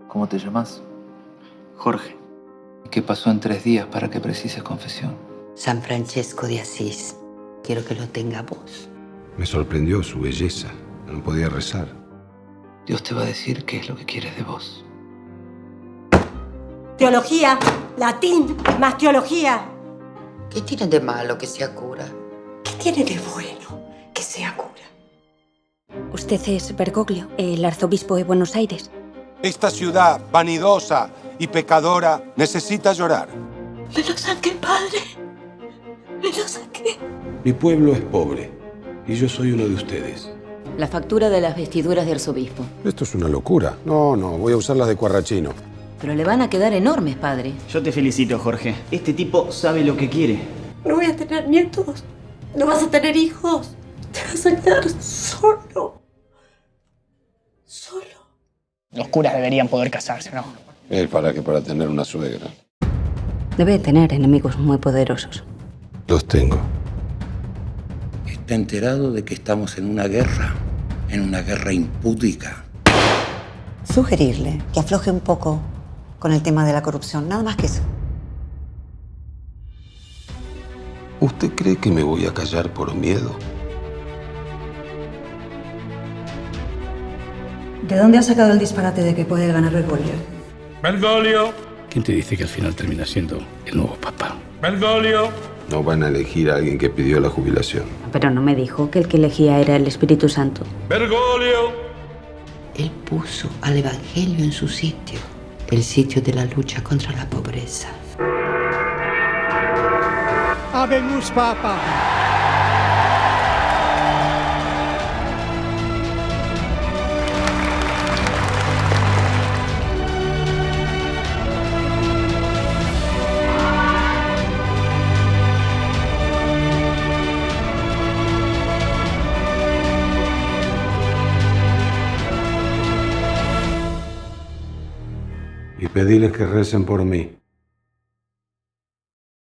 ¿Cómo te llamas? Jorge. ¿Qué pasó en 3 días para que precises confesión? San Francesco de Asís. Quiero que lo tenga vos. Me sorprendió su belleza. No podía rezar. Dios te va a decir qué es lo que quieres de vos. Teología, latín, más teología. ¿Qué tiene de malo que sea cura? ¿Qué tiene de bueno que sea cura? Usted es Bergoglio, el arzobispo de Buenos Aires. Esta ciudad vanidosa y pecadora necesita llorar. Me lo saqué, padre. Me lo saqué. Mi pueblo es pobre y yo soy uno de ustedes. La factura de las vestiduras de arzobispo. Esto es una locura. No, voy a usar las de Cuarrachino. Pero le van a quedar enormes, padre. Yo te felicito, Jorge. Este tipo sabe lo que quiere. No voy a tener nietos. No vas a tener hijos. Te vas a quedar solo. Solo. Los curas deberían poder casarse, ¿no? ¿Para qué? Para tener una suegra. Debe tener enemigos muy poderosos. Los tengo. ¿Está enterado de que estamos en una guerra impúdica? Sugerirle que afloje un poco con el tema de la corrupción, nada más que eso. ¿Usted cree que me voy a callar por miedo? ¿De dónde ha sacado el disparate de que puede ganar Bergoglio? Bergoglio, ¿Quién te dice que al final termina siendo el nuevo papa? Bergoglio. No van a elegir a alguien que pidió la jubilación. Pero no me dijo que el que elegía era el Espíritu Santo. Bergoglio. Él puso al Evangelio en su sitio, el sitio de la lucha contra la pobreza. Habemus Papa. Y pedirles que recen por mí.